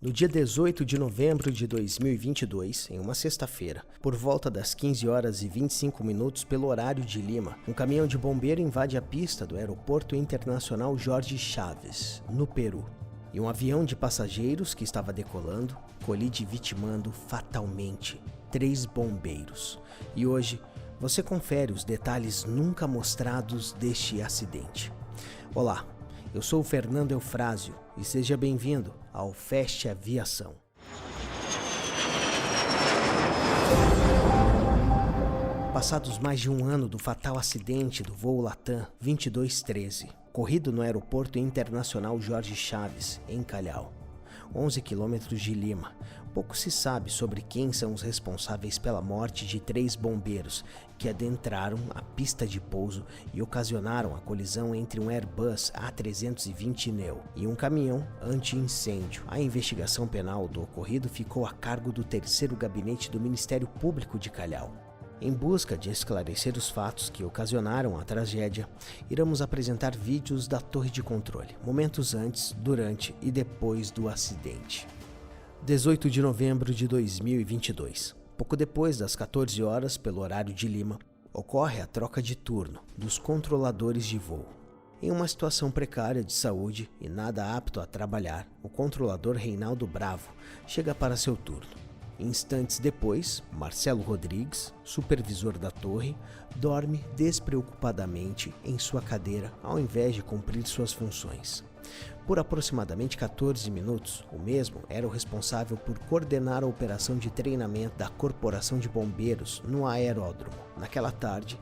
No dia 18 de novembro de 2022, em uma sexta-feira, por volta das 15 horas e 25 minutos pelo horário de Lima, um caminhão de bombeiro invade a pista do Aeroporto Internacional Jorge Chávez, no Peru. E um avião de passageiros que estava decolando colide vitimando fatalmente 3 bombeiros. E hoje você confere os detalhes nunca mostrados deste acidente. Olá, eu sou o Fernando Eufrásio e seja bem-vindo ao Fast Aviação. Passados mais de um ano do fatal acidente do voo Latam 2213, ocorrido no Aeroporto Internacional Jorge Chávez, em Callao, 11 quilômetros de Lima, pouco se sabe sobre quem são os responsáveis pela morte de 3 bombeiros que adentraram a pista de pouso e ocasionaram a colisão entre um Airbus A320neo e um caminhão anti-incêndio. A investigação penal do ocorrido ficou a cargo do 3º Gabinete do Ministério Público de Callao. Em busca de esclarecer os fatos que ocasionaram a tragédia, iremos apresentar vídeos da torre de controle, momentos antes, durante e depois do acidente. 18 de novembro de 2022. Pouco depois das 14 horas, pelo horário de Lima, ocorre a troca de turno dos controladores de voo. Em uma situação precária de saúde e nada apto a trabalhar, o controlador Reinaldo Bravo chega para seu turno. Instantes depois, Marcelo Rodrigues, supervisor da torre, dorme despreocupadamente em sua cadeira ao invés de cumprir suas funções. Por aproximadamente 14 minutos, o mesmo era o responsável por coordenar a operação de treinamento da Corporação de Bombeiros no aeródromo naquela tarde,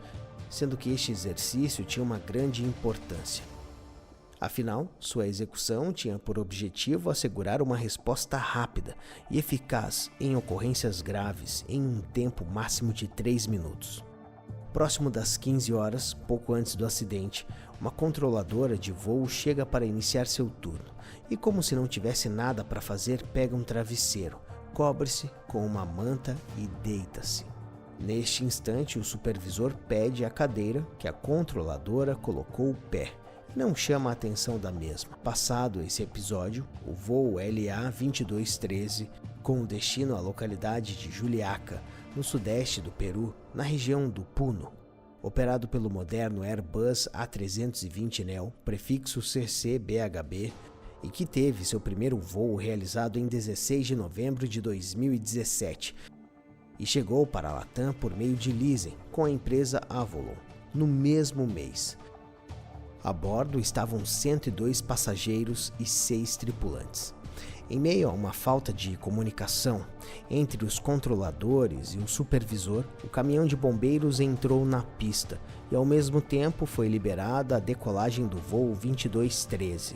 sendo que este exercício tinha uma grande importância. Afinal, sua execução tinha por objetivo assegurar uma resposta rápida e eficaz em ocorrências graves em um tempo máximo de 3 minutos. Próximo das 15 horas, pouco antes do acidente, uma controladora de voo chega para iniciar seu turno e, como se não tivesse nada para fazer, pega um travesseiro, cobre-se com uma manta e deita-se. Neste instante, o supervisor pede a cadeira que a controladora colocou o pé. Não chama a atenção da mesma. Passado esse episódio, o voo LA-2213, com destino à localidade de Juliaca, no sudeste do Peru, na região do Puno, operado pelo moderno Airbus A320neo, prefixo CC-BHB, e que teve seu primeiro voo realizado em 16 de novembro de 2017, e chegou para a Latam por meio de leasing com a empresa Avolon, no mesmo mês. A bordo estavam 102 passageiros e 6 tripulantes. Em meio a uma falta de comunicação entre os controladores e o supervisor, o caminhão de bombeiros entrou na pista e ao mesmo tempo foi liberada a decolagem do voo 2213.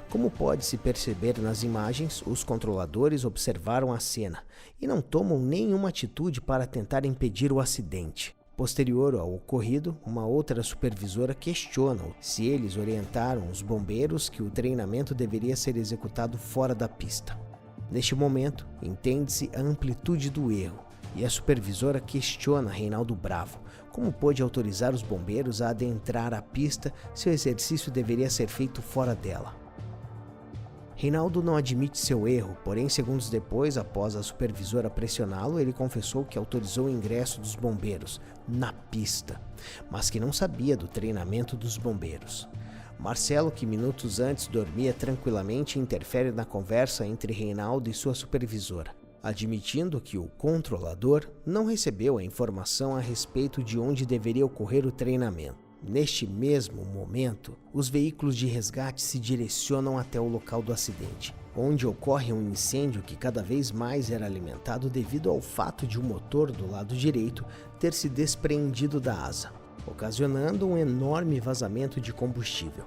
Como pode-se perceber nas imagens, os controladores observaram a cena e não tomam nenhuma atitude para tentar impedir o acidente. Posterior ao ocorrido, uma outra supervisora questiona se eles orientaram os bombeiros que o treinamento deveria ser executado fora da pista. Neste momento, entende-se a amplitude do erro e a supervisora questiona Reinaldo Bravo como pôde autorizar os bombeiros a adentrar a pista se o exercício deveria ser feito fora dela. Reinaldo não admite seu erro, porém segundos depois, após a supervisora pressioná-lo, ele confessou que autorizou o ingresso dos bombeiros na pista, mas que não sabia do treinamento dos bombeiros. Marcelo, que minutos antes dormia tranquilamente, interfere na conversa entre Reinaldo e sua supervisora, admitindo que o controlador não recebeu a informação a respeito de onde deveria ocorrer o treinamento. Neste mesmo momento, os veículos de resgate se direcionam até o local do acidente, onde ocorre um incêndio que cada vez mais era alimentado devido ao fato de o motor do lado direito ter se despreendido da asa, ocasionando um enorme vazamento de combustível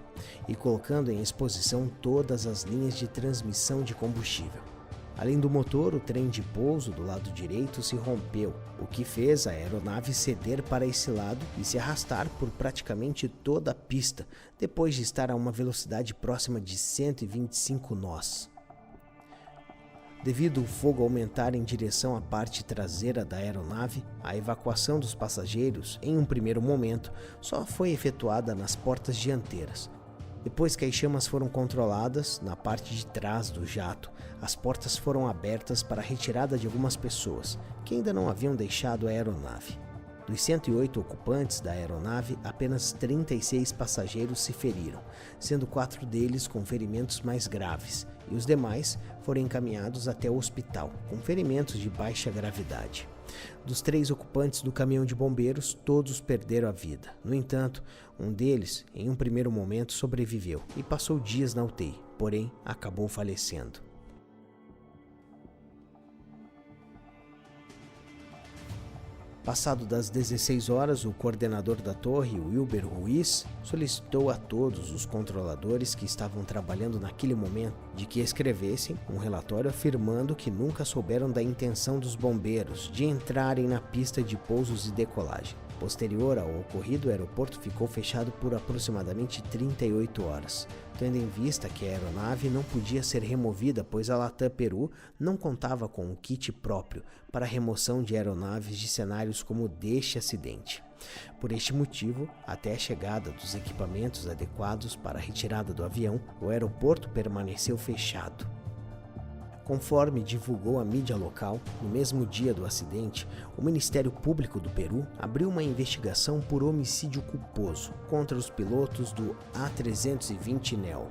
e colocando em exposição todas as linhas de transmissão de combustível. Além do motor, o trem de pouso do lado direito se rompeu, o que fez a aeronave ceder para esse lado e se arrastar por praticamente toda a pista, depois de estar a uma velocidade próxima de 125 nós. Devido ao fogo aumentar em direção à parte traseira da aeronave, a evacuação dos passageiros, em um primeiro momento, só foi efetuada nas portas dianteiras. Depois que as chamas foram controladas, na parte de trás do jato, as portas foram abertas para a retirada de algumas pessoas que ainda não haviam deixado a aeronave. Dos 108 ocupantes da aeronave, apenas 36 passageiros se feriram, sendo 4 deles com ferimentos mais graves, e os demais foram encaminhados até o hospital, com ferimentos de baixa gravidade. Dos 3 ocupantes do caminhão de bombeiros, todos perderam a vida. No entanto, um deles, em um primeiro momento, sobreviveu e passou dias na UTI, porém acabou falecendo. Passado das 16 horas, o coordenador da torre, Wilber Ruiz, solicitou a todos os controladores que estavam trabalhando naquele momento de que escrevessem um relatório afirmando que nunca souberam da intenção dos bombeiros de entrarem na pista de pousos e decolagem. Posterior ao ocorrido, o aeroporto ficou fechado por aproximadamente 38 horas, tendo em vista que a aeronave não podia ser removida, pois a Latam Peru não contava com um kit próprio para remoção de aeronaves de cenários como deste acidente. Por este motivo, até a chegada dos equipamentos adequados para a retirada do avião, o aeroporto permaneceu fechado. Conforme divulgou a mídia local, no mesmo dia do acidente, o Ministério Público do Peru abriu uma investigação por homicídio culposo contra os pilotos do A320 Neo,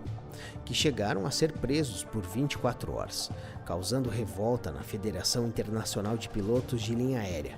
que chegaram a ser presos por 24 horas, causando revolta na Federação Internacional de Pilotos de Linha Aérea.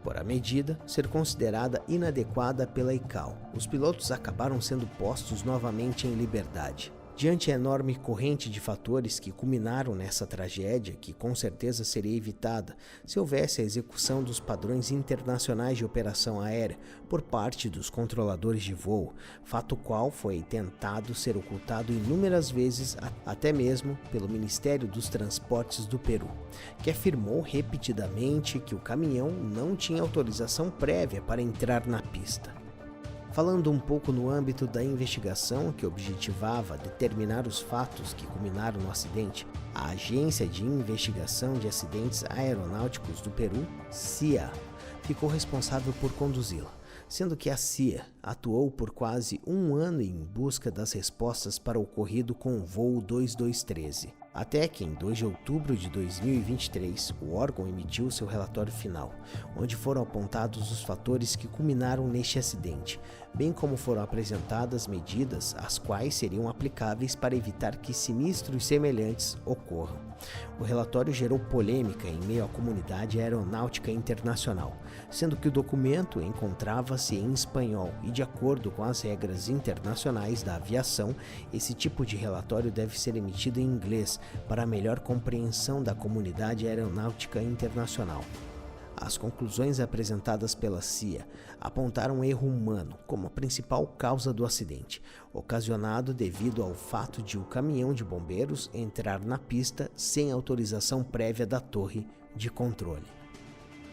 Por a medida ser considerada inadequada pela ICAO, os pilotos acabaram sendo postos novamente em liberdade. Diante a enorme corrente de fatores que culminaram nessa tragédia, que com certeza seria evitada se houvesse a execução dos padrões internacionais de operação aérea por parte dos controladores de voo, fato qual foi tentado ser ocultado inúmeras vezes até mesmo pelo Ministério dos Transportes do Peru, que afirmou repetidamente que o caminhão não tinha autorização prévia para entrar na pista. Falando um pouco no âmbito da investigação que objetivava determinar os fatos que culminaram no acidente, a Agência de Investigação de Acidentes Aeronáuticos do Peru, CIA, ficou responsável por conduzi-la, sendo que a CIA atuou por quase um ano em busca das respostas para o ocorrido com o voo 2213. Até que em 2 de outubro de 2023, o órgão emitiu seu relatório final, onde foram apontados os fatores que culminaram neste acidente, bem como foram apresentadas medidas as quais seriam aplicáveis para evitar que sinistros semelhantes ocorram. O relatório gerou polêmica em meio à comunidade aeronáutica internacional, sendo que o documento encontrava-se em espanhol e, de acordo com as regras internacionais da aviação, esse tipo de relatório deve ser emitido em inglês para a melhor compreensão da comunidade aeronáutica internacional. As conclusões apresentadas pela CIA apontaram um erro humano como a principal causa do acidente, ocasionado devido ao fato de o caminhão de bombeiros entrar na pista sem autorização prévia da torre de controle.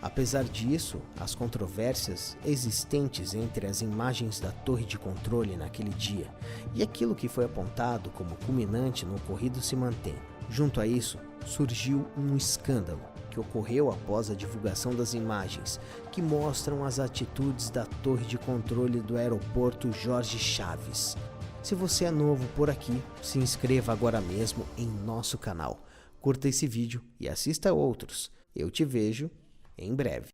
Apesar disso, as controvérsias existentes entre as imagens da torre de controle naquele dia e aquilo que foi apontado como culminante no ocorrido se mantém. Junto a isso, surgiu um escândalo que ocorreu após a divulgação das imagens que mostram as atitudes da torre de controle do aeroporto Jorge Chaves. Se você é novo por aqui, se inscreva agora mesmo em nosso canal, curta esse vídeo e assista outros. Eu te vejo em breve.